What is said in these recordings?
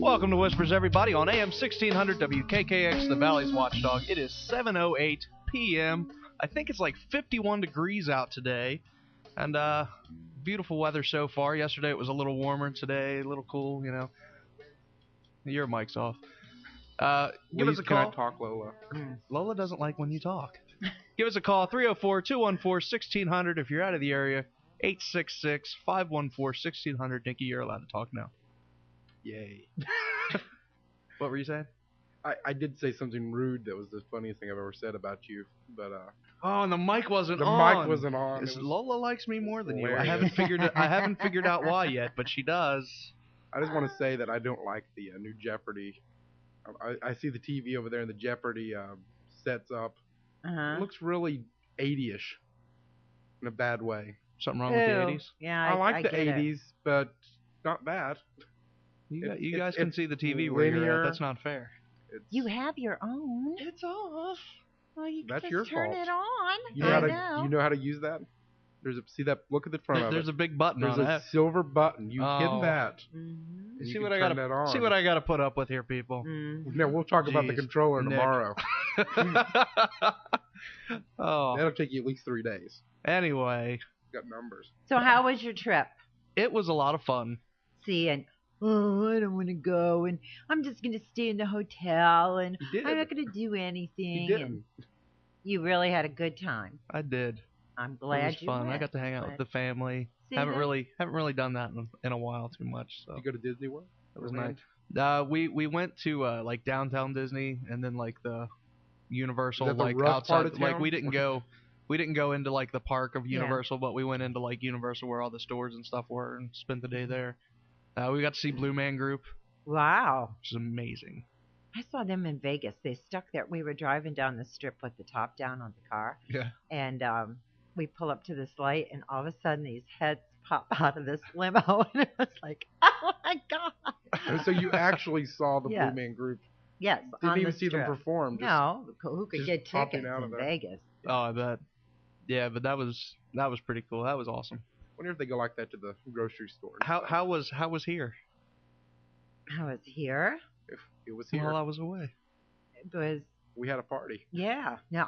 Welcome to Whispers, everybody, on AM 1600 WKKX, the Valley's Watchdog. It is 7:08 p.m. I think it's like 51 degrees out today, and beautiful weather so far. Yesterday it was a little warmer. Today a little cool, you know. Your mic's off. Give us a call. Can I talk, Lola? Lola doesn't like when you talk. Give us a call, 304-214-1600 if you're out of the area. 866-514-1600. Nikki, you're allowed to talk now. Yay. What were you saying? I did say something rude that was the funniest thing I've ever said about you, but Oh, and the mic wasn't on. The mic wasn't on. Lola likes me more than hilarious. you. I haven't figured out why yet, but she does. I just want to say that I don't like the new Jeopardy. I see the TV over there and the Jeopardy sets up. It looks really 80-ish in a bad way. Something wrong with the 80s? Yeah, I like the 80s, but not bad. You guys can see the TV where you're at. That's not fair. You have your own. It's off. Well, you That's just your turn fault. it on. You know how to use that? See that? Look at the front of it. There's a big button There's on a it. silver button. You hit that. Mm-hmm. See what I gotta put up with here, people. Mm-hmm. Now we'll talk about the controller tomorrow. Oh. That'll take you at least 3 days. Anyway. Got numbers. So how was your trip? It was a lot of fun. See, and I don't want to go, and I'm just going to stay in the hotel, and I'm not going to do anything. You didn't. You really had a good time. I did. I'm glad it was fun. went. I got to hang out with the family. See haven't that? really done that in a while too much. So You go to Disney World? it was nice. We went to like downtown Disney and then like the Universal, Is that the like rough outside. part of Like town? we didn't go into like the park of Universal, but we went into like Universal where all the stores and stuff were and spent the day there. We got to see Blue Man Group, Wow. which is amazing. I saw them in Vegas. They stuck there. We were driving down the strip with the top down on the car. Yeah. And we pull up to this light, and all of a sudden these heads pop out of this limo. And it was like, oh, my God. And so you actually saw the Yeah. Blue Man Group. Yes, Didn't on even the see them strip. perform. No, who could just get popping tickets out in of there. Vegas? Oh, I bet. Yeah, but that was pretty cool. That was awesome. Wonder if they go like that to the grocery store. How was here? I was here. If it was here, While I was away. It was, we had a party. yeah. No,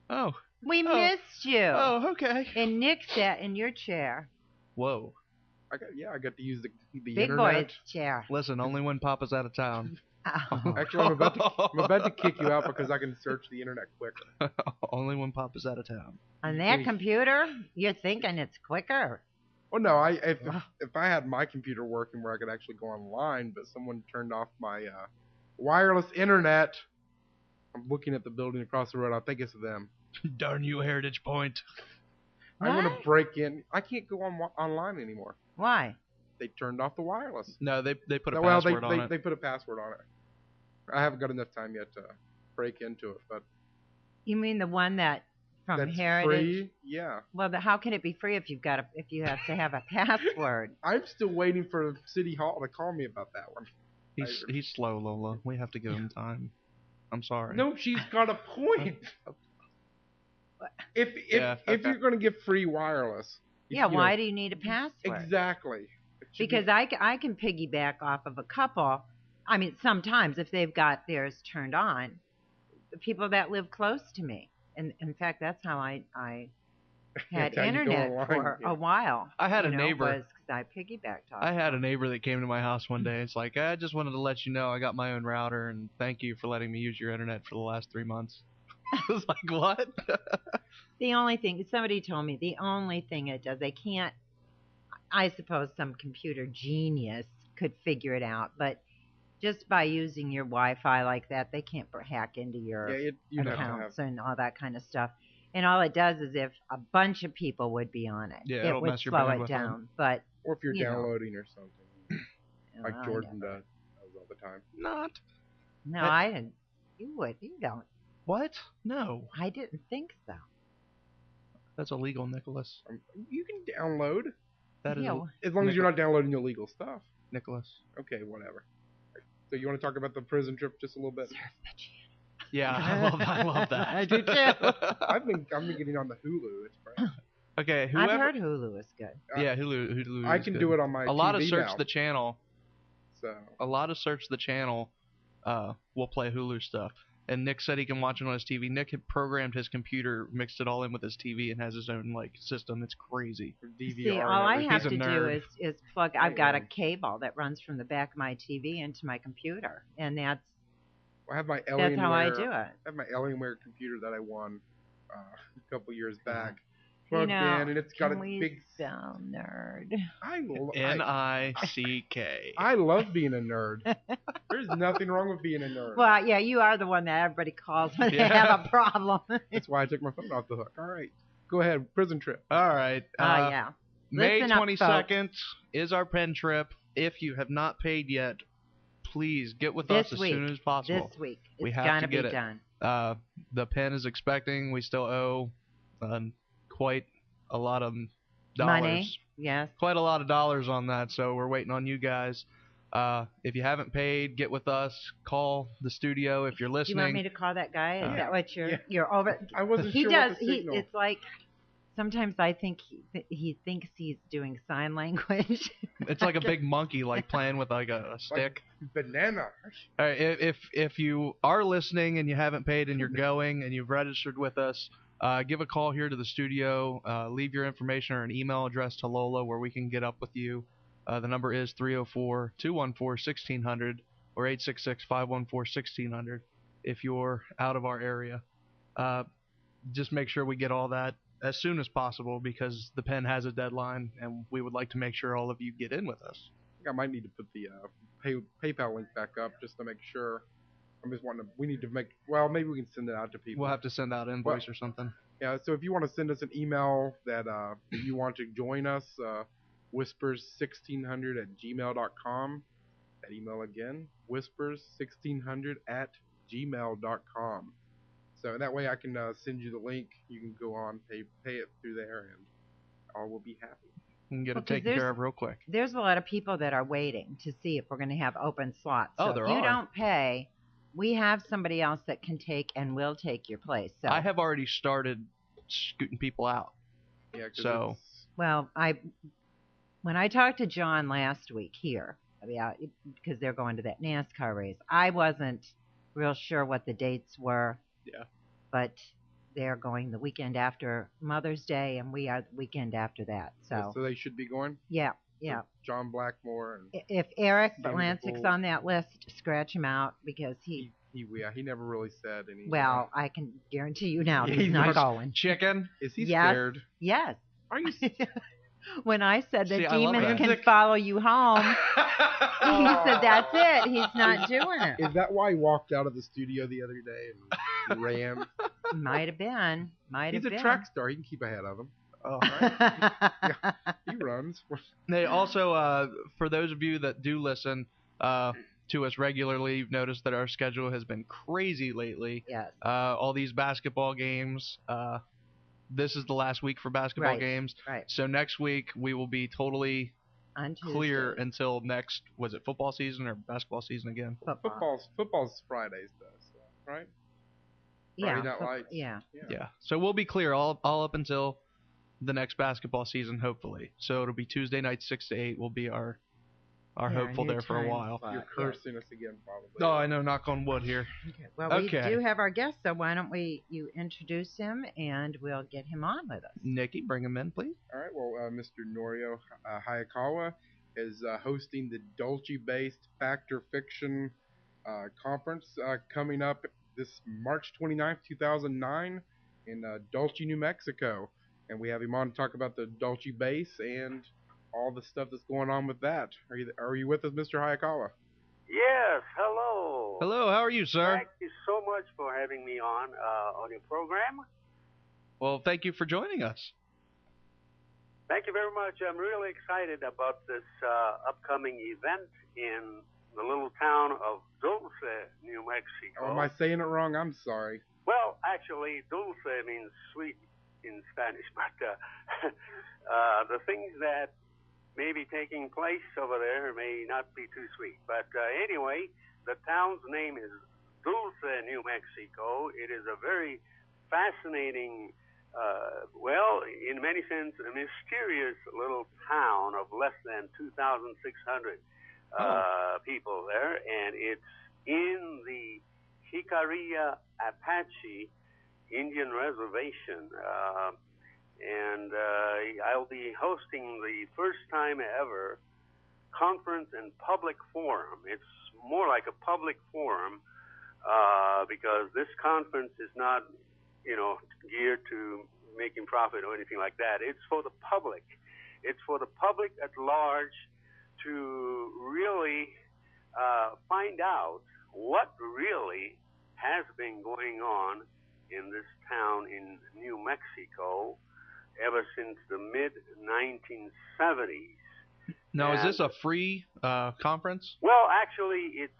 Oh. we Oh. missed you. Oh, okay. And Nick sat in your chair. Whoa. I got to use the Big internet. boy's chair. Listen, only when Papa's out of town. Oh. Actually, I'm about to kick you out because I can search the internet quicker. Only when Papa's out of town. On that computer, you're thinking it's quicker. Well, no, if I had my computer working where I could actually go online, but someone turned off my wireless internet. I'm looking at the building across the road. I think it's them. Darn you, Heritage Point. I'm gonna What? break in. I can't go online anymore. Why? They turned off the wireless. No, they put a Well, password on it. they put a password on it. I haven't got enough time yet to break into it, but You mean the one that from that's Heritage? free. Yeah, Well, how can it be free if you have to have a password? I'm still waiting for City Hall to call me about that one. He's slow, Lola. We have to give him time. I'm sorry. No, she's got a point. If you're going to give free wireless, Yeah, why do you need a password? Exactly. It should Because I can piggyback off of a couple. I mean, sometimes if they've got theirs turned on, the people that live close to me. And in fact, that's how I had That's how you go internet online, for yeah. a while. I had a neighbor. Was 'cause I piggybacked off. I had a neighbor that came to my house one day. It's like, I just wanted to let you know I got my own router, and thank you for letting me use your internet for the last 3 months. I was like, what? The only thing, somebody told me, the only thing it does, they can't, I suppose some computer genius could figure it out, but just by using your Wi-Fi like that, they can't hack into your you'd have to have. accounts and all that kind of stuff. And all it does is if a bunch of people would be on it, Yeah, it it'll would mess your slow bandwidth it up. down. But Or if you're you know. downloading or something, like I Jordan never- does all the time. Not. No, That- I didn't. You would. You don't. What? No. I didn't think so. That's illegal, Nicholas. You can download That is Yeah, as long as you're not downloading illegal stuff. Nicholas. Okay, whatever. So you want to talk about the prison trip just a little bit? Surf the channel. Yeah, I love that. I do too. I've been getting on the Hulu. It's great. Okay, whoever. I've heard Hulu is good. Yeah, Hulu. I is can good. do it on my A lot of TV search now. the channel. So a lot of search the channel will play Hulu stuff. And Nick said he can watch it on his TV. Nick had programmed his computer, mixed it all in with his TV, and has his own system. It's crazy. DVR. See, all I have to do nerd. is plug. I've got a cable that runs from the back of my TV into my computer, and that's I have my that's how I do it. I have my Alienware computer that I won a couple years back. You Plugged know, in, and it's got a we big sound nerd. N-I-C-K. I love being a nerd. There's nothing wrong with being a nerd. Well, yeah, you are the one that everybody calls when they have a problem. That's why I took my phone off the hook. All right, go ahead. Prison trip. All right. Yeah. May Listen up, 22nd is our pen trip. If you have not paid yet, please get with us as soon as possible. This week. We It's have gonna to get be it. done. The pen is expecting. We still owe quite a lot of dollars. Money, yes. Quite a lot of dollars on that, so we're waiting on you guys. If you haven't paid, get with us. Call the studio if you're Do listening. you want me to call that guy? Is that what you're over? I wasn't He sure does. what the signal. It's like sometimes I think he thinks he's doing sign language. It's like a big monkey, like playing with like a stick. Banana. All right, if you are listening and you haven't paid and you're going and you've registered with us, give a call here to the studio. Leave your information or an email address to Lola where we can get up with you. The number is 304-214-1600 or 866-514-1600 if you're out of our area. Just make sure we get all that as soon as possible because the pen has a deadline and we would like to make sure all of you get in with us. I think I might need to put the PayPal link back up just to make sure. I'm just wanting to. We need to make. Well, maybe we can send it out to people. We'll have to send out invoice or something. Yeah. So if you want to send us an email that you want to join us, whispers1600@gmail.com. That email again, whispers1600@gmail.com. So that way I can send you the link. You can go on, pay it through there, and all will be happy. We can get it taken care of real quick. There's a lot of people that are waiting to see if we're going to have open slots. So there if you are. don't pay, we have somebody else that can take and will take your place. So I have already started scooting people out. Yeah. So well, when I talked to John last week here, because they're going to that NASCAR race, I wasn't real sure what the dates were. Yeah. But they're going the weekend after Mother's Day, and we are the weekend after that. So they should be going. Yeah. John Blackmore and if Eric James Lancic's Bull. on that list, scratch him out because he never really said anything. Well, I can guarantee you now Yeah, he's he not must- going. chicken. Is he Yes. scared? Yes. Are you? When I said that See, I love demons that. can follow you home, he said that's it. He's not doing it. Is that why he walked out of the studio the other day and ran? Might have been. He's a track star. He can keep ahead of them. Oh, He runs. They also, for those of you that do listen to us regularly, you've noticed that our schedule has been crazy lately. Yes. All these basketball games. This is the last week for basketball games. Right. So next week we will be totally On clear Tuesday. until next. Was it football season or basketball season again? Football's Fridays though, so, right? Yeah. Friday Night Lights. Yeah. Yeah. So we'll be clear all up until the next basketball season, hopefully. So it'll be Tuesday night 6 to 8 will be our hopeful new there for a time while. slot. You're cursing us again, probably. Oh, I know. Knock on wood here. Okay. Well, Okay. we do have our guest, so why don't you introduce him and we'll get him on with us. Nikki, bring him in, please. All right. Well, Mr. Norio Hayakawa is hosting the Dolce-based Factor Fiction conference coming up this March 29th, 2009 in Dolce, New Mexico. And we have him on to talk about the Dolce base and all the stuff that's going on with that. Are you with us, Mr. Hayakawa? Yes, hello. Hello, how are you, sir? Thank you so much for having me on your program. Well, thank you for joining us. Thank you very much. I'm really excited about this upcoming event in the little town of Dulce, New Mexico. Oh, am I saying it wrong? I'm sorry. Well, actually, dulce means sweet in Spanish, but the things that may be taking place over there may not be too sweet. But anyway, the town's name is Dulce, New Mexico. It is a very fascinating, well, in many sense, a mysterious little town of less than 2,600 people there, and it's in the Jicarilla Apache Indian Reservation. And I'll be hosting the first time ever conference and public forum. It's more like a public forum because this conference is not, geared to making profit or anything like that. It's for the public. It's for the public at large to really find out what really has been going on in this town in New Mexico ever since the mid-1970s. Now, is this a free conference? Well, actually, it's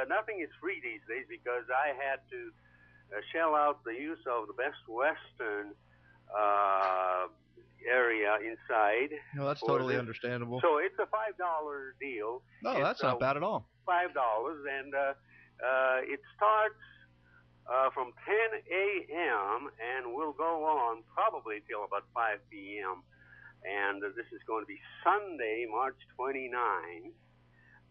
nothing is free these days because I had to shell out the use of the Best Western area inside. No, that's totally understandable. So it's a $5 deal. No, that's not bad at all. $5, and it starts from 10 a.m. and will go on probably till about 5 p.m. And this is going to be Sunday, March 29th,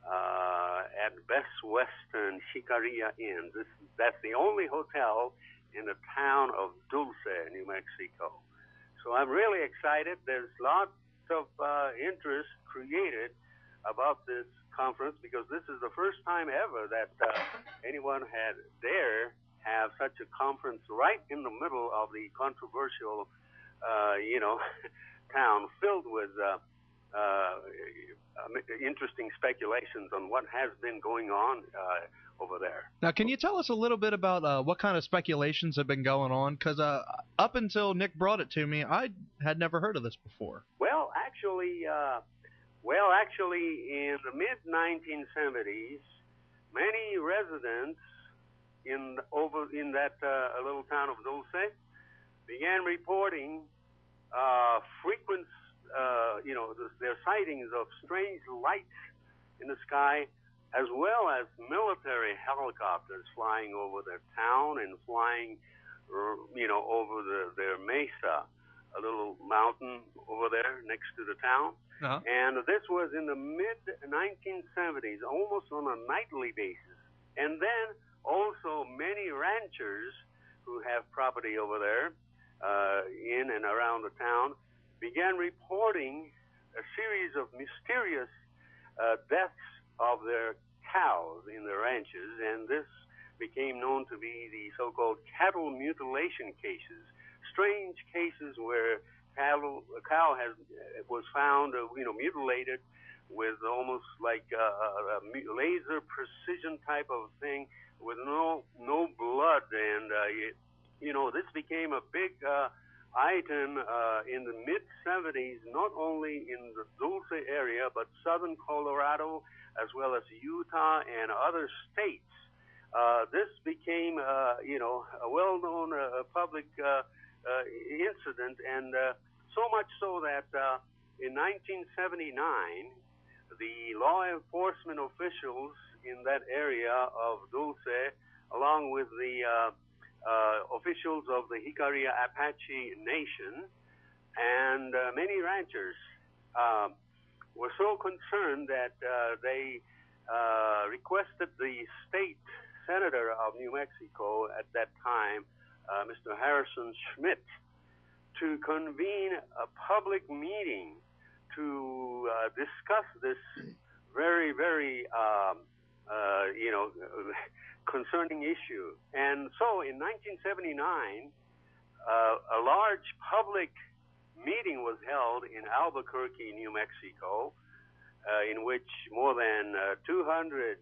at Best Western Jicarilla Inn. That's the only hotel in the town of Dulce, New Mexico. So I'm really excited. There's lots of interest created about this conference because this is the first time ever that anyone had dare have such a conference right in the middle of the controversial, town filled with interesting speculations on what has been going on over there. Now, can you tell us a little bit about what kind of speculations have been going on? Because up until Nick brought it to me, I had never heard of this before. Well, actually, in the mid-1970s, many residents in that little town of Dulce began reporting frequent, their sightings of strange lights in the sky, as well as military helicopters flying over their town and flying, over their mesa, a little mountain over there next to the town. Uh-huh. And this was in the mid-1970s, almost on a nightly basis. And then also many ranchers who have property over there in and around the town began reporting a series of mysterious deaths of their cows in the ranches, and this became known to be the so-called cattle mutilation cases, strange cases where a cow was found, mutilated with almost like a laser precision type of thing with no blood, and this became a big item in the mid-70s, not only in the Dulce area, but southern Colorado, as well as Utah and other states. This became, a well-known public incident, and so much so that in 1979, the law enforcement officials in that area of Dulce, along with the officials of the Jicarilla Apache Nation and many ranchers were so concerned that they requested the state senator of New Mexico at that time, Mr. Harrison Schmidt, to convene a public meeting to discuss this very, very, concerning issue. And so in 1979, a large public meeting was held in Albuquerque, New Mexico, in which more than 200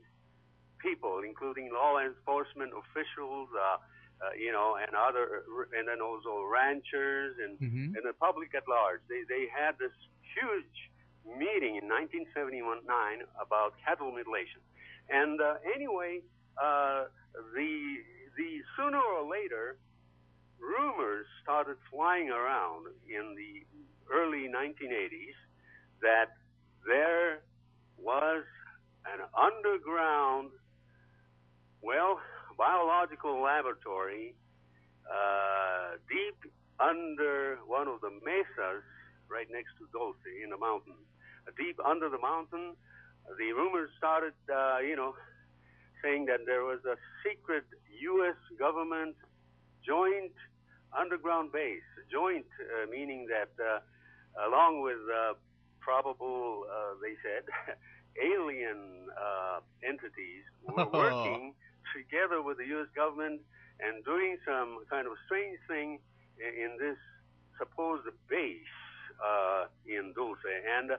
people, including law enforcement officials, and then also ranchers and the public at large. They had this huge meeting in 1979 about cattle mutilation. And anyway, the sooner or later, rumors started flying around in the early 1980s that there was an underground, biological laboratory deep under one of the mesas right next to Dulce in the mountains. deep under the mountain. The rumors started, saying that there was a secret U.S. government joint underground base. Joint meaning that along with probable, they said, alien entities were working together with the U.S. government and doing some kind of strange thing in this supposed base in Dulce. And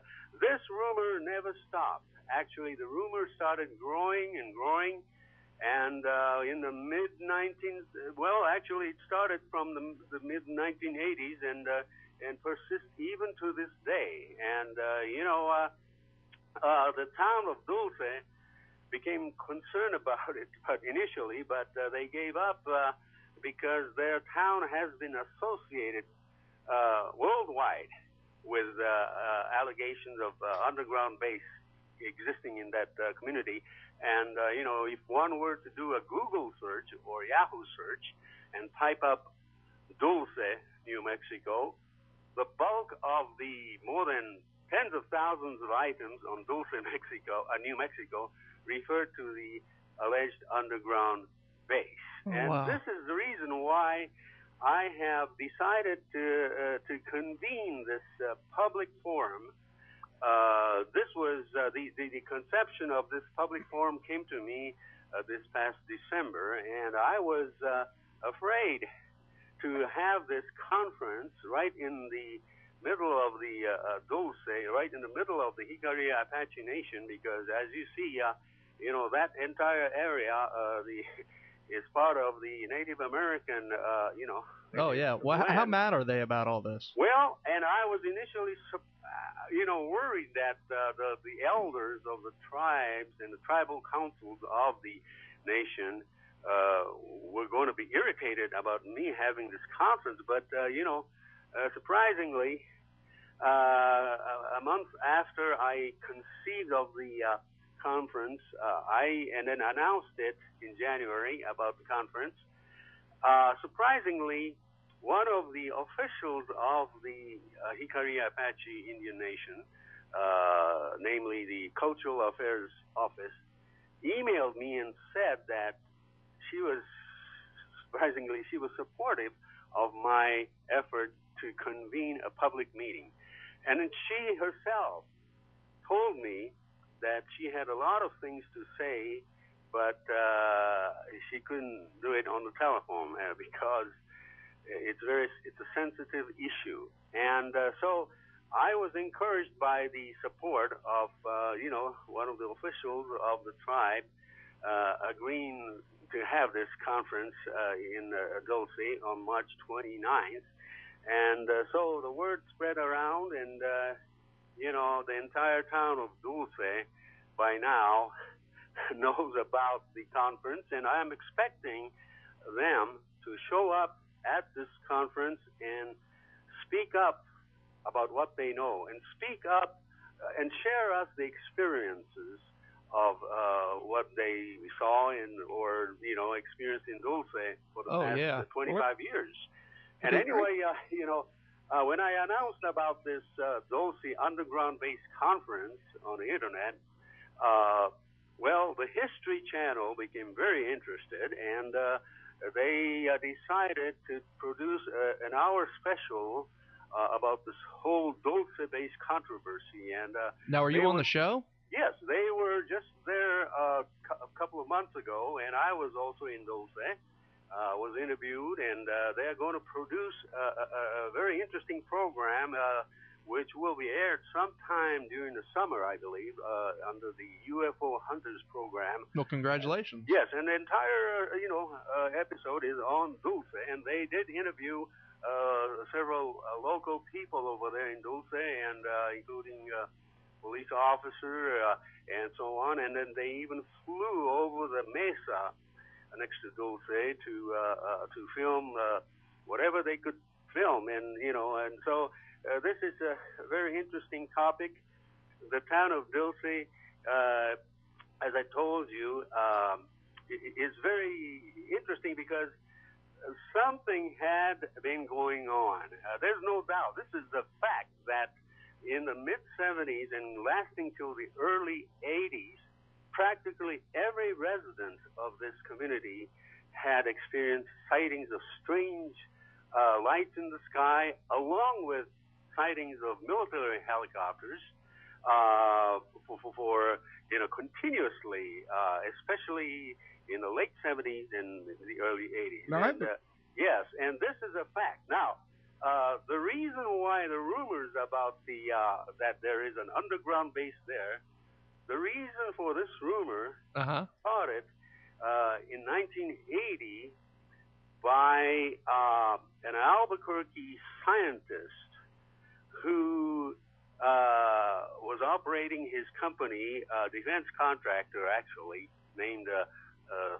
this rumor never stopped. Actually, the rumor started growing and growing. And in the actually it started from the mid-1980s and persists even to this day. And, the town of Dulce became concerned about it initially, but they gave up because their town has been associated worldwide with allegations of underground base existing in that community. And, if one were to do a Google search or Yahoo search and type up Dulce, New Mexico, the bulk of the more than tens of thousands of items on Dulce, New Mexico, refer to the alleged underground base. And this is the reason why I have decided to convene this public forum. This was the conception of this public forum came to me this past December, and I was afraid to have this conference right in the middle of the Dulce, right in the middle of the Hickory Apache Nation, because as you see, that entire area is part of the Native American, Oh, yeah. Well, how mad are they about all this? Well, and I was initially, worried that the elders of the tribes and the tribal councils of the nation were going to be irritated about me having this conference. But, surprisingly, a month after I conceived of the conference, and then announced it in January about the conference, surprisingly, one of the officials of the Hickory Apache Indian Nation, namely the Cultural Affairs Office, emailed me and said that she was supportive of my effort to convene a public meeting. And then she herself told me that she had a lot of things to say, but she couldn't do it on the telephone because it's a sensitive issue. And so I was encouraged by the support of one of the officials of the tribe agreeing to have this conference in Dulce on March 29th. And so the word spread around, and the entire town of Dulce by now knows about the conference, and I'm expecting them to show up at this conference and speak up about what they know, and speak up and share us the experiences of what they saw or experienced in Dulce for the past 25 years. And anyway, when I announced about this Dulce underground-based conference on the internet, the History Channel became very interested, and they decided to produce an hour special about this whole Dulce-based controversy. And now, are you on the show? Yes, they were just there a couple of months ago, and I was also in Dulce. Was interviewed, and they're going to produce a very interesting program, which will be aired sometime during the summer, I believe, under the UFO Hunters program. Well, congratulations. Yes, and the entire, episode is on Dulce, and they did interview several local people over there in Dulce, and including police officer and so on, and then they even flew over the mesa next to Dulce to film whatever they could film, and so this is a very interesting topic. The town of Dulce, as I told you, is very interesting because something had been going on. There's no doubt. This is the fact that in the mid-70s and lasting till the early 80s, practically every resident of this community had experienced sightings of strange lights in the sky, along with sightings of military helicopters for continuously, especially in the late 70s and the early 80s. Yes, and this is a fact. Now, the reason why the rumors about that there is an underground base there, the reason for this rumor started in 1980 by an Albuquerque scientist who was operating his company, defense contractor actually, named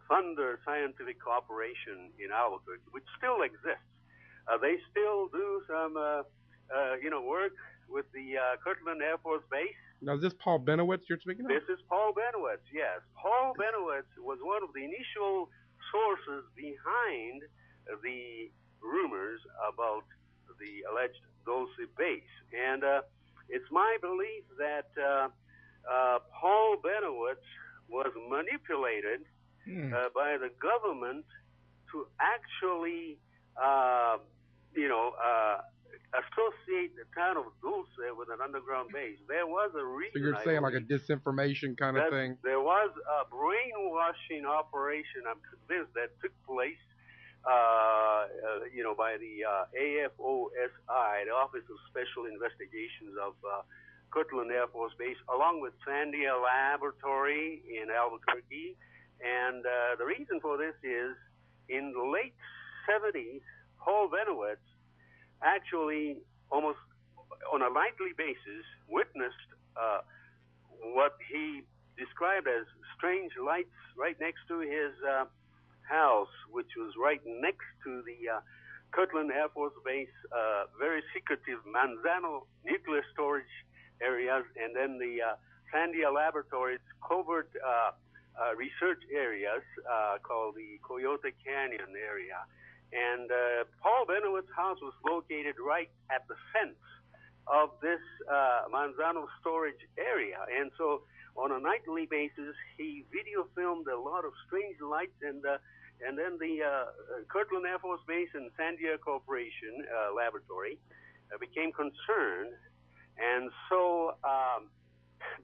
Thunder Scientific Corporation in Albuquerque, which still exists. They still do some, work with the Kirtland Air Force Base. Now, is this Paul Benowitz you're speaking of? This is Paul Benowitz, yes. Paul Benowitz was one of the initial sources behind the rumors about the alleged Dulce base. And it's my belief that Paul Benowitz was manipulated by the government to actually, associate the town of Dulce with an underground base. There was a reason. So you're saying like a disinformation kind of thing? There was a brainwashing operation, I'm convinced, that took place, by the AFOSI, the Office of Special Investigations of Kirtland Air Force Base, along with Sandia Laboratory in Albuquerque. And the reason for this is, in the late 70s, Paul Benowitz actually almost on a nightly basis witnessed what he described as strange lights right next to his house, which was right next to the Kirtland Air Force Base, very secretive Manzano nuclear storage areas, and then the Sandia Laboratories covert research areas called the Coyote Canyon area. And Paul Benowitz's house was located right at the fence of this Manzano storage area. And so on a nightly basis, he video filmed a lot of strange lights, and then the Kirtland Air Force Base and Sandia Corporation Laboratory became concerned. And so,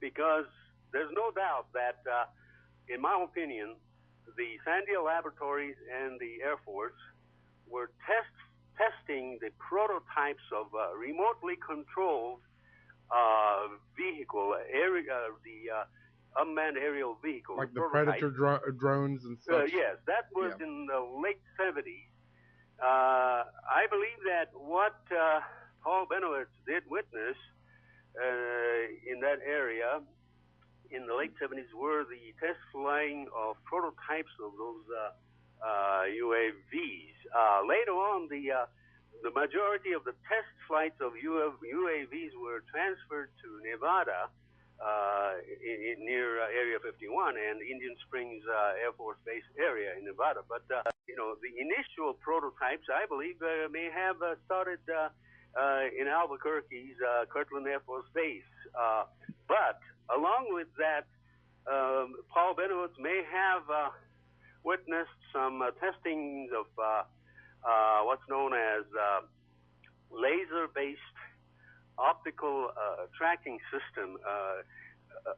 because there's no doubt that, in my opinion, the Sandia Laboratories and the Air Force were testing the prototypes of remotely controlled vehicle, the unmanned aerial vehicle. Like the Predator drones and such? Yes, that was in the late 70s. I believe that what Paul Benowitz did witness in that area in the late 70s were the test flying of prototypes of those UAVs. Later on, the majority of the test flights of UAVs were transferred to Nevada, near Area 51 and Indian Springs Air Force Base area in Nevada. But the initial prototypes, I believe, may have started in Albuquerque's Kirtland Air Force Base. But along with that, Paul Benowitz may have witnessed some testing of what's known as laser-based optical tracking system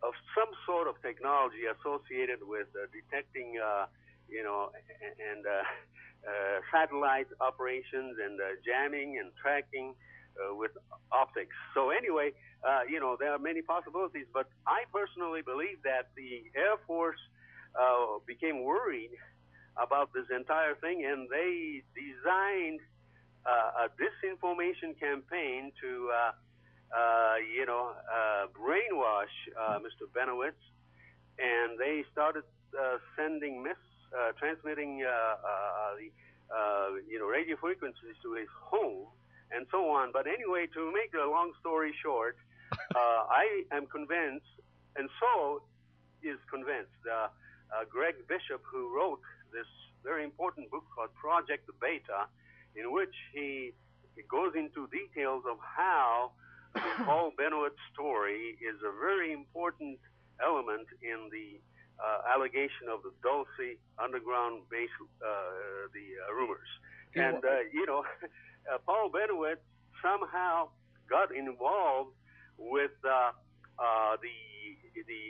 of some sort of technology associated with detecting, and satellite operations and jamming and tracking with optics. So anyway, there are many possibilities, but I personally believe that the Air Force became worried about this entire thing, and they designed a disinformation campaign to, brainwash Mr. Benowitz, and they started transmitting radio frequencies to his home and so on. But anyway, to make a long story short, I am convinced, and so is convinced, Greg Bishop, who wrote this very important book called Project Beta, in which he goes into details of how Paul Benoit's story is a very important element in the allegation of the Dulce underground base, rumors. And, Paul Benoit somehow got involved with the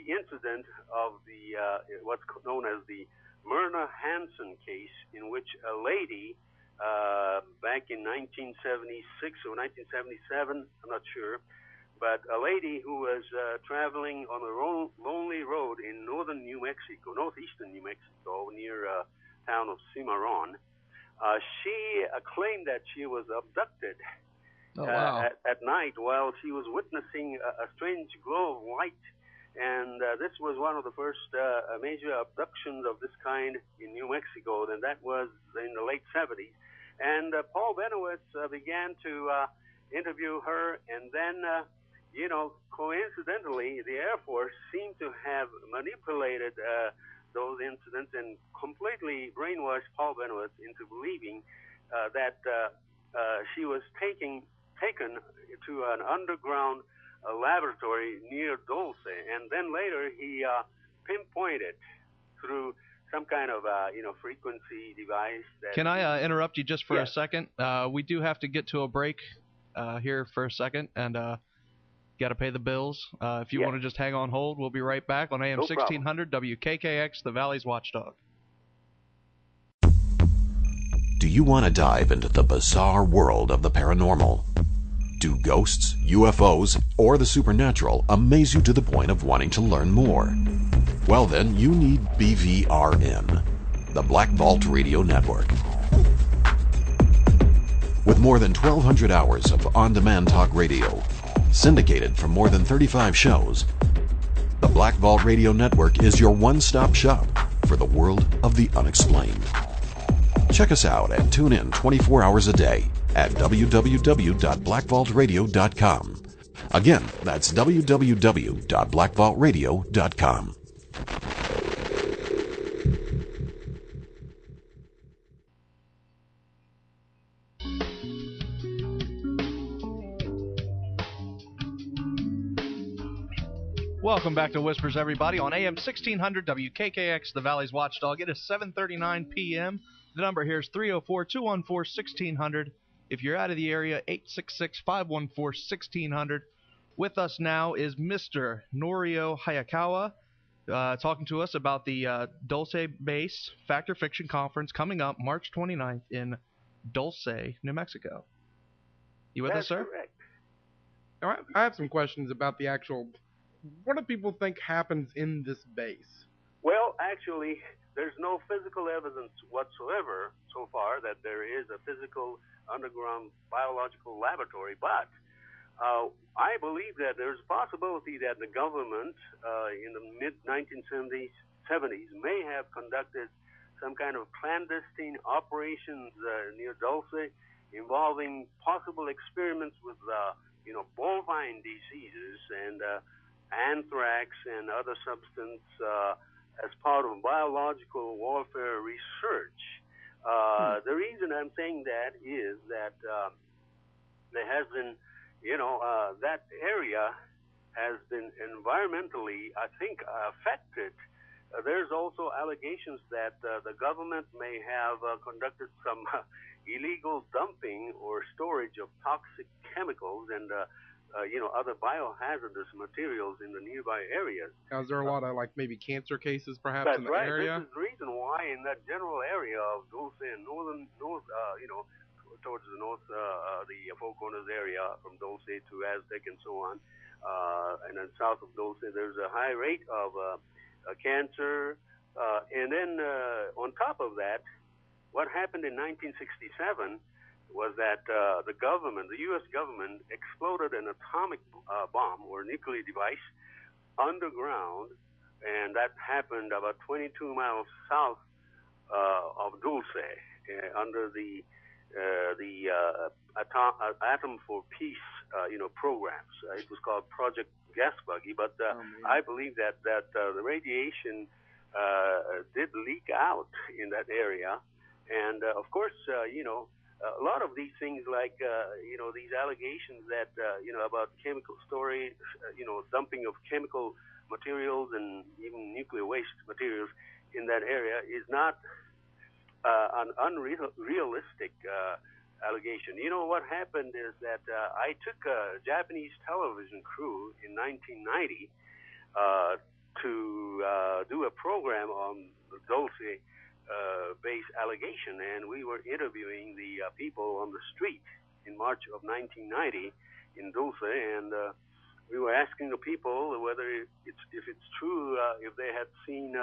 incident of the what's known as the Myrna Hansen case, in which a lady back in 1976 or 1977, I'm not sure, but a lady who was traveling on a lonely road in northern New Mexico, northeastern New Mexico, near town of Cimarron, she claimed that she was abducted at night while she was witnessing a strange glow of light. And this was one of the first major abductions of this kind in New Mexico, and that was in the late 70s. And Paul Benoit began to interview her, and then, coincidentally, the Air Force seemed to have manipulated those incidents and completely brainwashed Paul Benoit into believing that she was taken to an underground laboratory near Dulce, and then later he pinpointed through some kind of frequency device. Can I interrupt you just for a second? We do have to get to a break here for a second, and got to pay the bills. If you want to just hang on hold, we'll be right back on AM 1600 WKKX, the Valley's Watchdog. Do you want to dive into the bizarre world of the paranormal? Do ghosts, UFOs, or the supernatural amaze you to the point of wanting to learn more? Well then, you need BVRN, the Black Vault Radio Network. With more than 1,200 hours of on-demand talk radio, syndicated from more than 35 shows, the Black Vault Radio Network is your one-stop shop for the world of the unexplained. Check us out and tune in 24 hours a day at www.blackvaultradio.com. Again, that's www.blackvaultradio.com. Welcome back to Whispers, everybody, on AM 1600 WKKX, the Valley's Watchdog. It is 7:39 p.m. The number here is 304-214-1600. If you're out of the area, 866-514-1600. With us now is Mr. Norio Hayakawa, talking to us about the Dulce Base Fact or Fiction Conference coming up March 29th in Dulce, New Mexico. You with us, sir? Correct. All right, I have some questions about the actual... What do people think happens in this base? Well, actually, there's no physical evidence whatsoever so far that there is a physical underground biological laboratory, but I believe that there's a possibility that the government in the mid-1970s may have conducted some kind of clandestine operations near Dulce involving possible experiments with bovine diseases and anthrax and other substance as part of biological warfare research. The reason I'm saying that is that there has been, that area has been environmentally, I think, affected. There's also allegations that the government may have conducted some illegal dumping or storage of toxic chemicals and other biohazardous materials in the nearby areas. Now, is there a lot of, maybe cancer cases, perhaps, in the area? This is the reason why in that general area of Dulce and towards the north, the Four Corners area, from Dulce to Aztec and so on, and then south of Dulce, there's a high rate of cancer. And then on top of that, what happened in 1967 was that the U.S. government, exploded an atomic bomb or nuclear device underground, and that happened about 22 miles south of Dulce, under the Atom for Peace, programs. It was called Project Gas Buggy, but I believe that the radiation did leak out in that area, and of course, a lot of these things, like these allegations that about chemical storage, dumping of chemical materials and even nuclear waste materials in that area is not an unrealistic allegation. You know what happened is that I took a Japanese television crew in 1990 to do a program on the Dulce base allegation, and we were interviewing the people on the street in March of 1990 in Dulce, and we were asking the people whether if it's true, if they had seen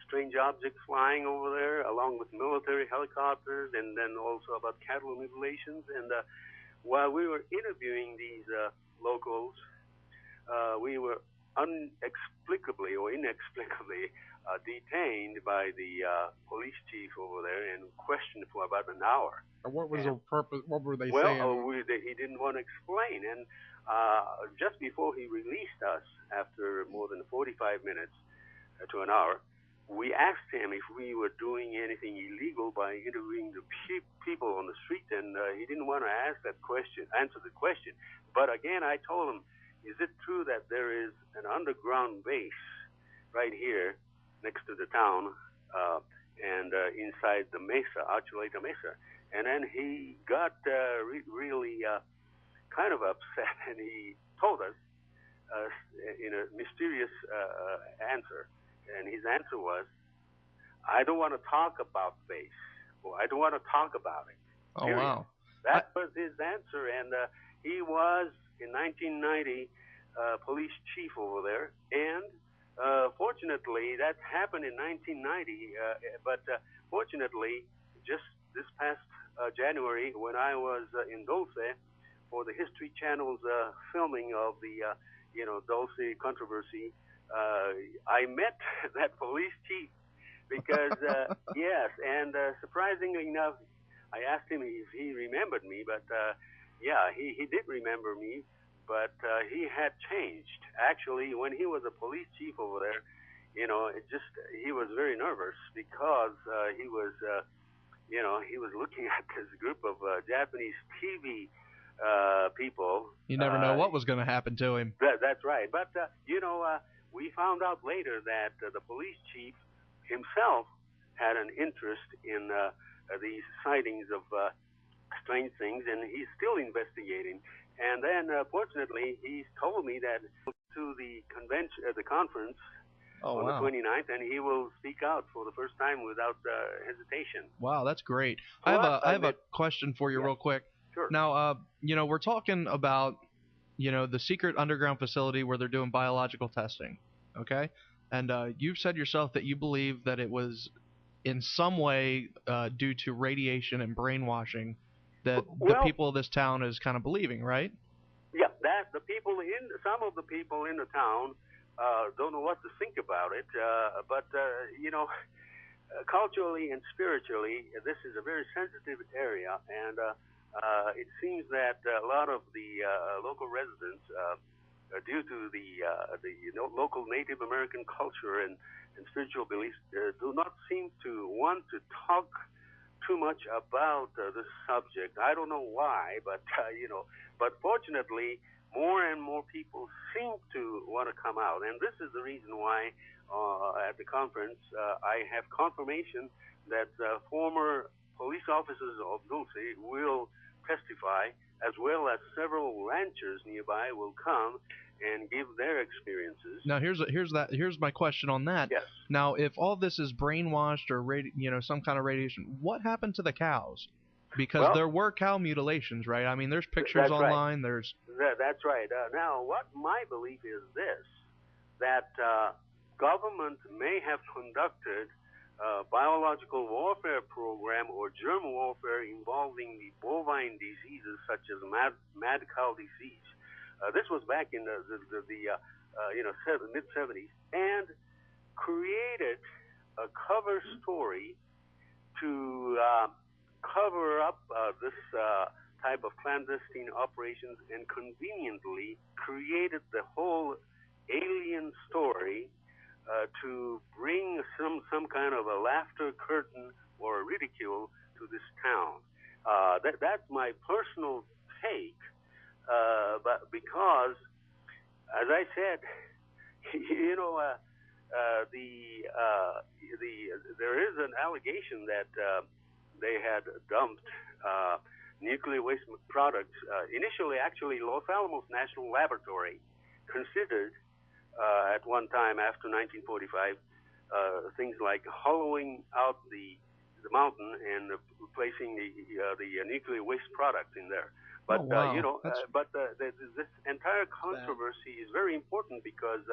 strange objects flying over there, along with military helicopters, and then also about cattle mutilations. And while we were interviewing these locals, we were inexplicably detained by the police chief over there and questioned for about an hour. What was the purpose? What were they saying? Well, he didn't want to explain. And just before he released us, after more than 45 minutes to an hour, we asked him if we were doing anything illegal by interviewing the people on the street, and he didn't want to answer the question. But again, I told him, is it true that there is an underground base right here next to the town and inside the mesa, Archuleta Mesa? And then he got really kind of upset, and he told us in a mysterious answer. And his answer was, I don't want to talk about base, or I don't want to talk about it. Oh, wow. That was his answer, and he was, in 1990, police chief over there, and fortunately, that happened in 1990, but fortunately, just this past January, when I was in Dulce for the History Channel's filming of the, Dulce controversy, I met that police chief because, yes, and surprisingly enough, I asked him if he remembered me, but yeah, he did remember me, but he had changed. Actually, when he was a police chief over there, he was very nervous because he was looking at this group of Japanese TV people. You never know what was going to happen to him. That's right. But, we found out later that the police chief himself had an interest in these sightings of strange things, and he's still investigating. And then, fortunately, he's told me that to the conference on the 29th, and he will speak out for the first time without hesitation. Wow, that's great. I have a question for you real quick. Sure. Now, we're talking about, the secret underground facility where they're doing biological testing, okay? And you've said yourself that you believe that it was in some way due to radiation and brainwashing that the people of this town is kind of believing, right? Yeah, that some of the people in the town don't know what to think about it, but culturally and spiritually, this is a very sensitive area, and it seems that a lot of the local residents, due to the local Native American culture and spiritual beliefs, do not seem to want to talk too much about this subject. I don't know why, but but fortunately, more and more people seem to want to come out, and this is the reason why at the conference I have confirmation that former police officers of Dulce will testify, as well as several ranchers nearby will come and give their experiences. Now here's my question on that. Yes. Now, if all this is brainwashed or some kind of radiation, what happened to the cows? Because there were cow mutilations, right? I mean, there's pictures online. Right. That's right. Now, what my belief is this: that government may have conducted biological warfare program or germ warfare involving the bovine diseases such as mad cow disease. This was back in the mid 70s, and created a cover story to cover up this type of clandestine operations, and conveniently created the whole alien story to bring some kind of a laughter curtain or a ridicule to this town. That's my personal take. But because, as I said, you know, there is an allegation that they had dumped nuclear waste products. Initially, actually, Los Alamos National Laboratory considered at one time after 1945 things like hollowing out the mountain and placing the nuclear waste products in there. But wow. This entire controversy is very important because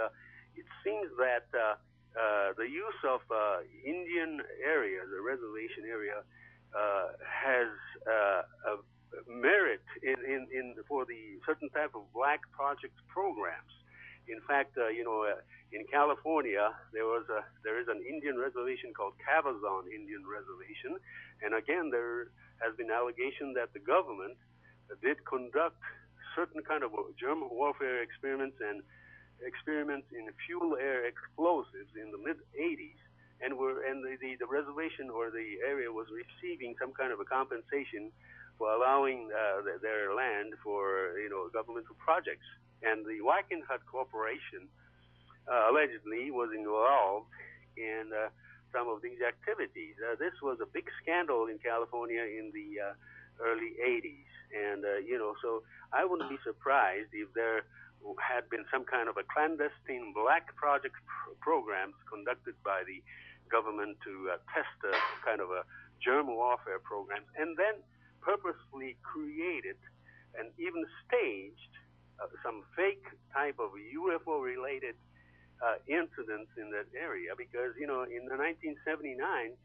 it seems that the use of Indian area, the reservation area, has a merit for the certain type of black project programs. In fact, in California, there is an Indian reservation called Cabazon Indian Reservation, and again, there has been allegation that the government did conduct certain kind of germ warfare experiments and experiments in fuel air explosives in the mid 80s, and the reservation or the area was receiving some kind of a compensation for allowing their land for governmental projects. And the Wackenhut Corporation allegedly was involved in some of these activities. This was a big scandal in California in the early 80s. And, so I wouldn't be surprised if there had been some kind of a clandestine black project programs conducted by the government to test a kind of a germ warfare programs, and then purposely created and even staged some fake type of UFO-related incidents in that area, because in the 1979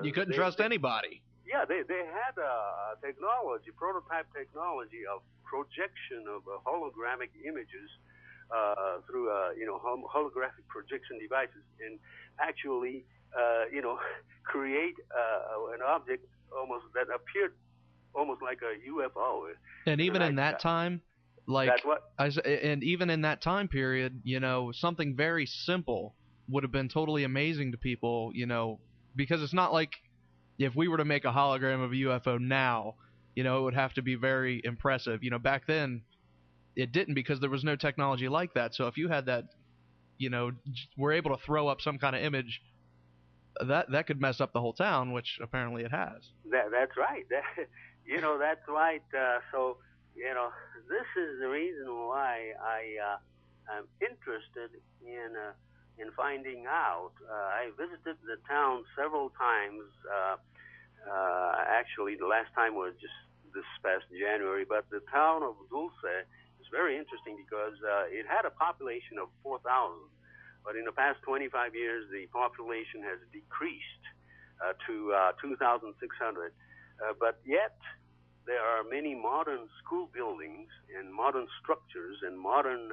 you couldn't trust anybody. Yeah, they had a prototype technology of projection of holographic images through holographic projection devices, and actually create an object almost that appeared almost like a UFO. And even in that time, and even in that time period, something very simple would have been totally amazing to people, because it's not like if we were to make a hologram of a UFO now, it would have to be very impressive. Back then, it didn't, because there was no technology like that. So if you had that, were able to throw up some kind of image, that could mess up the whole town, which apparently it has. That's right. That's right. So, this is the reason why I'm interested in finding out. I visited the town several times. Actually, the last time was just this past January. But the town of Dulce is very interesting because it had a population of 4,000. But in the past 25 years, the population has decreased to 2,600. But yet, there are many modern school buildings and modern structures and modern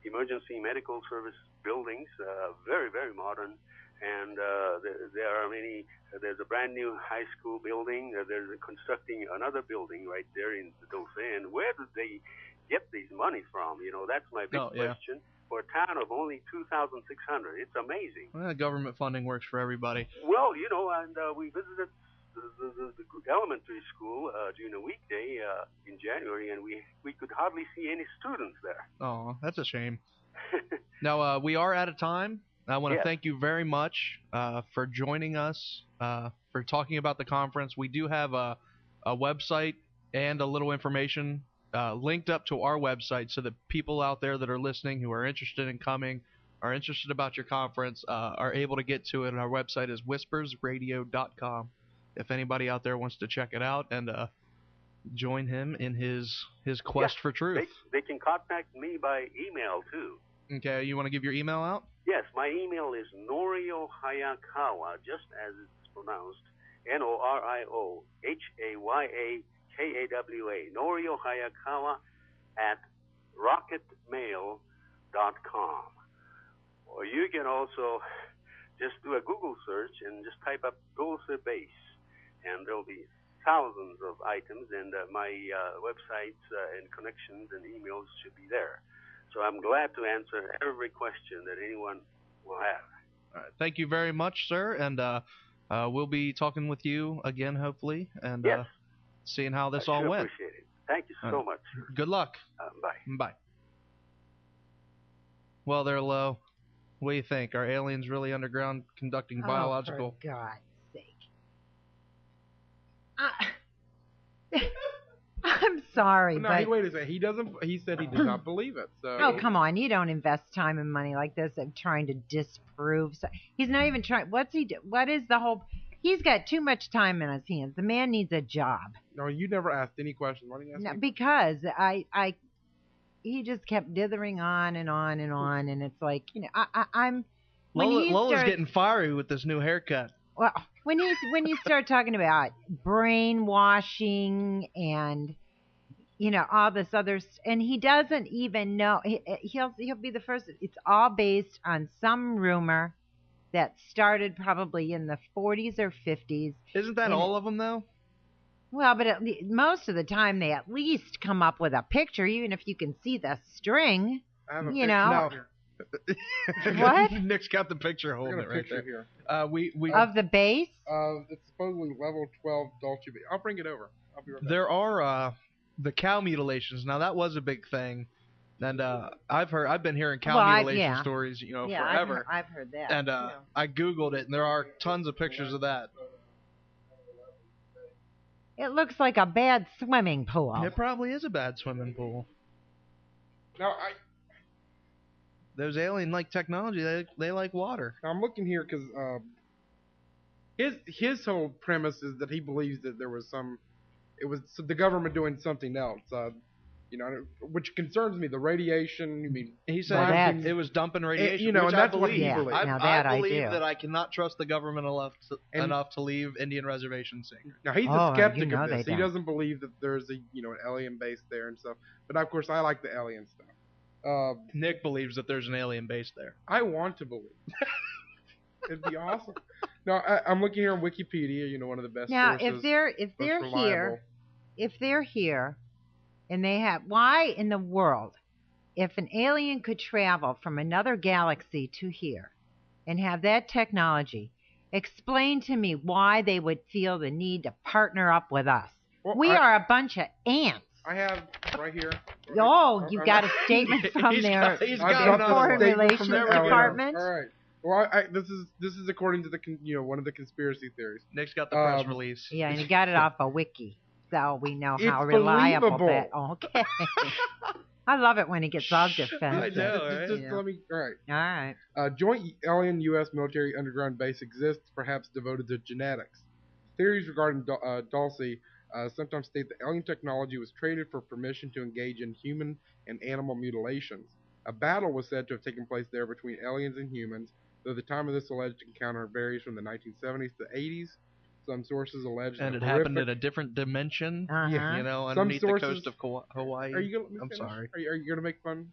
emergency medical service buildings, very, very modern. And there are many. There's a brand new high school building. There's constructing another building right there in Dulce. And where did they get these monies from? That's my big question. For a town of only 2,600, it's amazing. Well, government funding works for everybody. Well, and we visited the elementary school during a weekday in January, and we could hardly see any students there. Oh, that's a shame. Now, we are out of time. I want to thank you very much for joining us, for talking about the conference. We do have a website and a little information linked up to our website, so that people out there that are listening who are interested in coming, are interested about your conference, are able to get to it. And our website is whispersradio.com. If anybody out there wants to check it out and join him in his quest for truth. They can contact me by email, too. Okay, you want to give your email out? Yes, my email is Norio Hayakawa, just as it's pronounced, Noriohayakawa, Norio Hayakawa @rocketmail.com. Or you can also just do a Google search and just type up Dulce Base, and there'll be thousands of items, and my websites and connections and emails should be there. So I'm glad to answer every question that anyone will have. All right. Thank you very much, sir, and we'll be talking with you again, hopefully. And yes. seeing how this I all sure went. appreciate it. Thank you so much. Good luck. Bye. Bye. Well, they're low. What do you think? Are aliens really underground conducting biological? For God's sake. I'm sorry, No, but wait a second. He said he did not believe it. So. oh, come on. You don't invest time and money like this of trying to disprove. He's not even trying. What's he do? What is the whole? He's got too much time in his hands. The man needs a job. No, you never asked any questions. Why didn't you ask No, me? because he just kept dithering on and on and on, and it's like, I'm. Lola's getting fiery with this new haircut. Well, when you start talking about brainwashing and all this other, and he doesn't even know, he'll be the first. It's all based on some rumor that started probably in the 40s or 50s. Isn't that all of them though? Well, but most of the time they at least come up with a picture, even if you can see the string. I have a picture. What? Nick's got the picture holding it right there. Here. We of the base. It's supposedly level 12 Dolce. I'll bring it over. I'll be right back. There are the cow mutilations. Now that was a big thing, and I've been hearing cow mutilation stories, forever. I've heard that. And I googled it, and there are tons of pictures of that. It looks like a bad swimming pool. It probably is a bad swimming pool. Now those alien-like technology, they like water. I'm looking here because his whole premise is that he believes that it was the government doing something else. Which concerns me. The radiation. He said it was dumping radiation. And that's what he believes. I believe that I cannot trust the government enough to leave Indian reservations sacred. Now he's a skeptic of this. He doesn't believe that there's an alien base there and stuff. But of course, I like the alien stuff. Nick believes that there's an alien base there. I want to believe. It'd be awesome. Now I'm looking here on Wikipedia. One of the best. Now, sources, if they're here, and they have, why in the world, if an alien could travel from another galaxy to here, and have that technology, explain to me why they would feel the need to partner up with us. Well, we are a bunch of ants. I have right here. Oh, you got a statement from their Foreign Relations Department. All right. Well, this is according to the one of the conspiracy theories. Nick's got the press release. Yeah, and he got it off a wiki, so we know how reliable that. Okay. I love it when he gets all defensive. I know, right? Let me. All right. All right. Joint alien U.S. military underground base exists, perhaps devoted to genetics. Theories regarding Dulce sometimes state that alien technology was traded for permission to engage in human and animal mutilations. A battle was said to have taken place there between aliens and humans, though the time of this alleged encounter varies from the 1970s to 80s. Some sources allege that it happened in a different dimension, underneath the coast of Hawaii. I'm sorry. Are you going to make fun?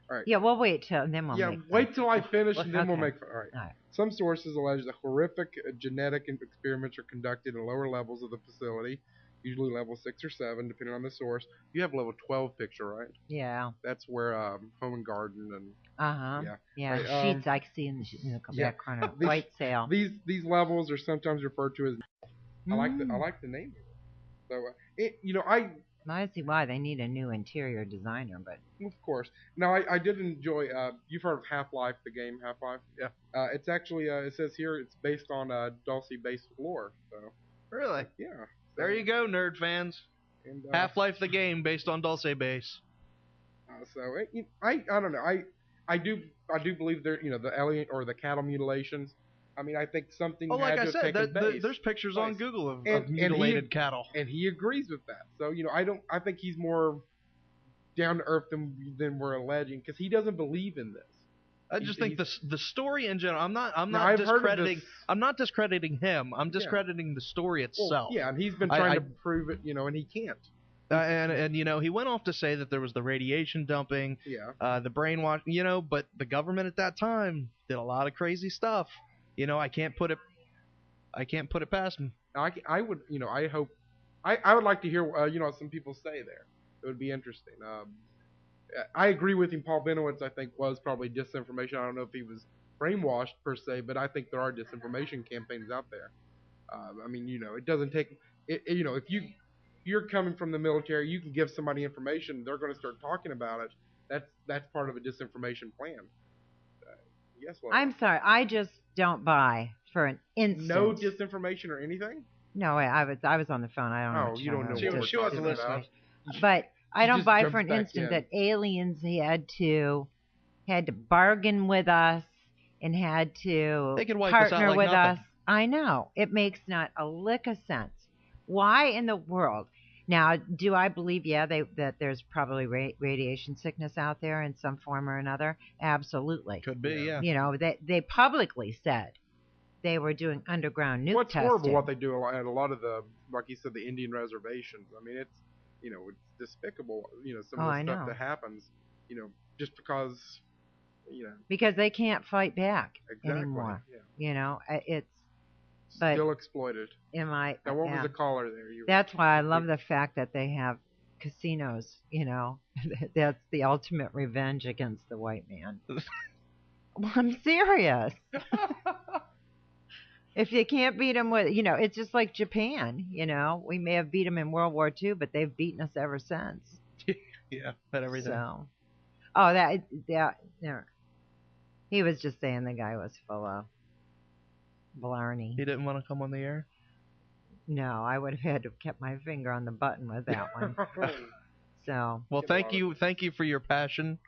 All right. Yeah, we'll wait till and then we'll make fun. Wait till I finish and then Okay. we'll make fun. All right. Some sources allege that horrific genetic experiments are conducted in lower levels of the facility, usually level 6 or 7, depending on the source. You have level 12 picture, right? Yeah. That's where Home and Garden and Yeah, right, sheets I see in the background of White Sail. These levels are sometimes referred to as. I like the name. So I see why they need a new interior designer, but of course. Now I did enjoy. You've heard of Half-Life, the game Half-Life? Yeah. It's actually it says here it's based on Dulce base lore. So. Really? Yeah. There you go, nerd fans. And, Half-Life the game based on Dulce base. I don't know. I do believe there the alien or the cattle mutilations. I mean, I think something. Oh, like had I to have said, taken there's pictures place. on Google of mutilated cattle, and he agrees with that. So I think he's more down to earth than we're alleging because he doesn't believe in this. I just think the story in general. I'm not discrediting him. I'm discrediting the story itself. Well, and he's been trying to prove it, and he can't. And he went off to say that there was the radiation dumping, the brainwash, but the government at that time did a lot of crazy stuff. I can't put it past him. I would, I hope, I would like to hear, some people say there. It would be interesting. I agree with him. Paul Benowitz, I think, was probably disinformation. I don't know if he was brainwashed per se, but I think there are disinformation campaigns out there. I mean, it doesn't take, if you're coming from the military, you can give somebody information, they're going to start talking about it. That's part of a disinformation plan. Yes, Lola. I'm sorry. I just don't buy for an instant. No disinformation or anything? No, I was on the phone. I don't know. Oh, you don't know. She wasn't listening. But I don't just buy jumps for an back instant in. that aliens had to bargain with us and had to They could wipe us out partner like with nothing. us. I know. It makes not a lick of sense. Why in the world? Now, do I believe, that there's probably radiation sickness out there in some form or another? Absolutely. Could be, yeah. You know, they publicly said they were doing underground nuke testing. Horrible what they do at a lot of the, like you said, the Indian reservations. I mean, it's despicable, some of the stuff that happens, just because, Because they can't fight back anymore. Yeah. It's still exploited. Now what was the caller there? That's why I love the fact that they have casinos. That's the ultimate revenge against the white man. Well, I'm serious. If you can't beat them with, it's just like Japan. We may have beat them in World War II, but they've beaten us ever since. Yeah, and everything. So, that he was just saying the guy was full of blarney. He didn't want to come on the air? No, I would have had to have kept my finger on the button with that one. So. Well, thank you for your passion,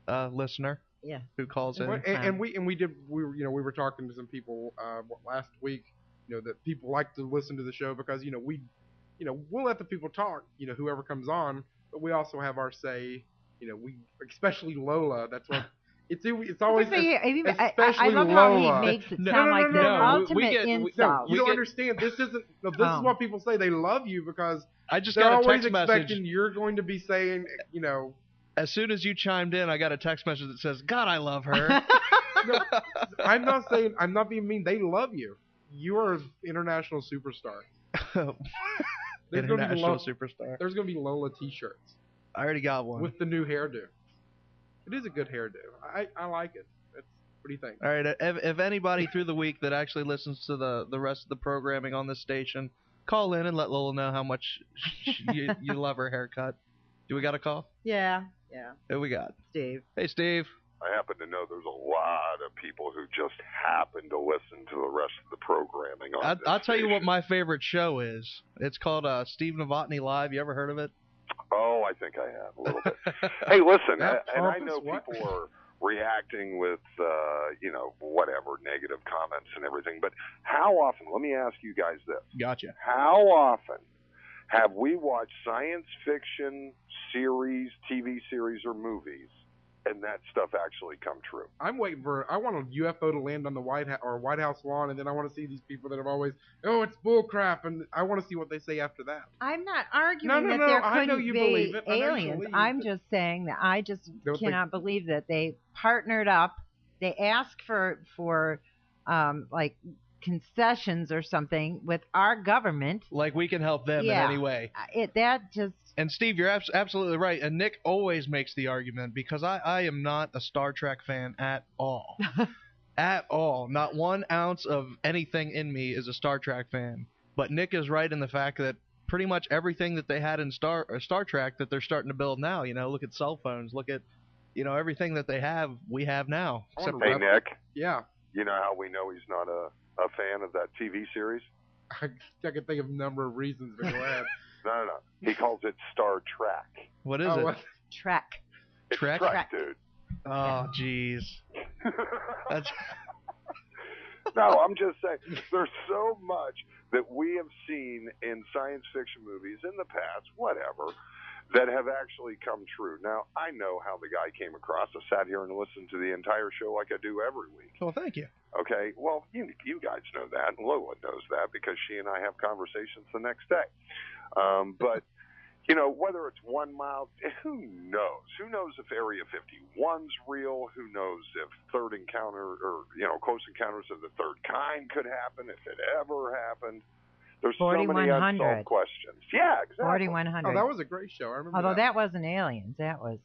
listener. Yeah. Who calls in? We were talking to some people last week, that people like to listen to the show because we'll let the people talk, whoever comes on, but we also have our say, especially Lola. That's what. It's always especially I love Lola. how he makes it sound like the ultimate insult. You don't understand. This isn't. No, this is what people say. They love you because I just they're got a always text expecting message. you're going to be saying, As soon as you chimed in, I got a text message that says, "God, I love her." No, I'm not being mean. They love you. You are an international superstar. International superstar. There's going to be Lola T-shirts. I already got one. With the new hairdo. It is a good hairdo. I like it. What do you think? All right. If anybody through the week that actually listens to the rest of the programming on this station, call in and let Lola know how much you love her haircut. Do we got a call? Yeah. Who we got? Steve. Hey, Steve. I happen to know there's a lot of people who just happen to listen to the rest of the programming on I'll tell you what my favorite show is. It's called Steve Novotny Live. You ever heard of it? Oh, I think I have a little bit. Hey, listen, and I know what? people are reacting with, whatever, negative comments and everything, but how often, let me ask you guys this. Gotcha. How often have we watched science fiction series, TV series, or movies, and that stuff actually come true? I'm waiting I want a UFO to land on the White House lawn, and then I want to see these people that have always, it's bull crap, and I want to see what they say after that. I'm not arguing that No, there I know couldn't you be believe it. aliens. I'm just saying that I just cannot believe that they partnered up. They asked for like concessions or something with our government. Like we can help them in any way. And Steve, you're absolutely right. And Nick always makes the argument because I am not a Star Trek fan at all. At all. Not 1 ounce of anything in me is a Star Trek fan. But Nick is right in the fact that pretty much everything that they had in Star Trek that they're starting to build now, look at cell phones, look at, everything that they have, we have now. Hey, Nick. Yeah. You know how we know he's not a fan of that TV series? I can think of a number of reasons, but go ahead. No. He calls it Star Trek. What is it? Trek. It's Trek, dude. Oh, jeez. No, I'm just saying, there's so much that we have seen in science fiction movies in the past, whatever, that have actually come true. Now, I know how the guy came across. I sat here and listened to the entire show like I do every week. Well, thank you. Okay, well, you guys know that, and Lola knows that because she and I have conversations the next day. But, whether it's 1 mile, who knows? Who knows if Area 51's real? Who knows if third encounter or, close encounters of the third kind could happen, if it ever happened? There's so many unsolved questions. Yeah, exactly. 4100. Oh, that was a great show. I remember Although that wasn't aliens. That was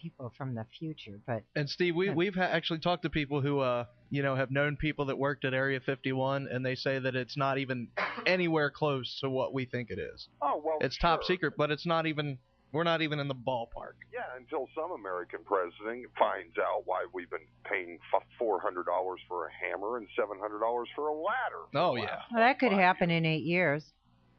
people from the future. But and Steve, we've actually talked to people who have known people that worked at Area 51, and they say that it's not even anywhere close to what we think it is. Oh well, it's top secret, but it's not even. We're not even in the ballpark. Yeah, until some American president finds out why we've been paying $400 for a hammer and $700 for a ladder. Oh yeah. Well, that could happen in 8 years.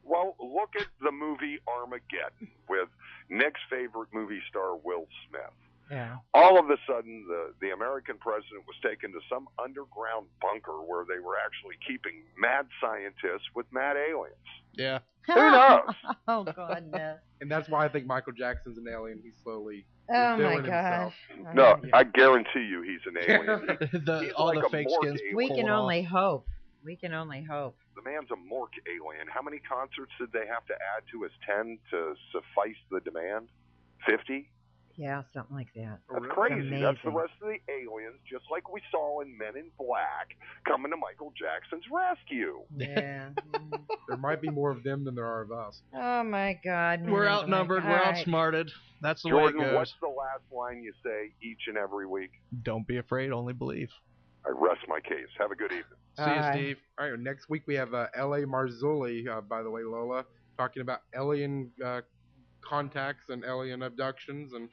Well, look at the movie Armageddon with Nick's favorite movie star, Will Smith. Yeah. All of a sudden, the American president was taken to some underground bunker where they were actually keeping mad scientists with mad aliens. Yeah. Who knows? Oh, goodness. And that's why I think Michael Jackson's an alien. He's slowly Oh, my revealing gosh. himself. No, I guarantee you he's an alien. He's all like the a fake morgue skins. alien. We can only hope. We can only hope. The man's a morgue alien. How many concerts did they have to add to his 10 to suffice the demand? 50? Yeah, something like that. That's It's crazy. amazing. That's the rest of the aliens, just like we saw in Men in Black, coming to Michael Jackson's rescue. Yeah. There might be more of them than there are of us. Oh, my God. We're man, outnumbered. all We're right. outsmarted. That's the Jordan, way it goes. what's the last line you say each and every week? Don't be afraid, only believe. I rest my case. Have a good evening. See you, Steve. All right, next week we have L.A. Marzulli, by the way, Lola, talking about alien contacts and alien abductions, and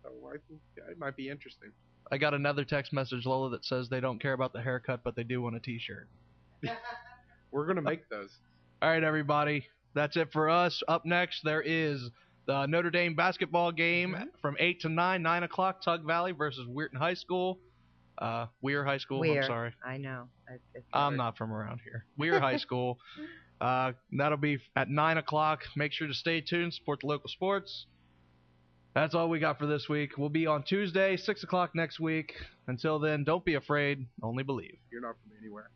so I think it might be interesting. I got another text message, Lola, that says they don't care about the haircut, but they do want a T-shirt. We're going to make those. All right, everybody. That's it for us. Up next, there is the Notre Dame basketball game from 8 to 9 o'clock, Tug Valley versus Weirton High School. Weir High School, Weir. I'm sorry. I know. I'm not from around here. Weir High School. That'll be at 9 o'clock. Make sure to stay tuned, support the local sports. That's all we got for this week. We'll be on Tuesday, 6 o'clock next week. Until then, don't be afraid, only believe. You're not from anywhere.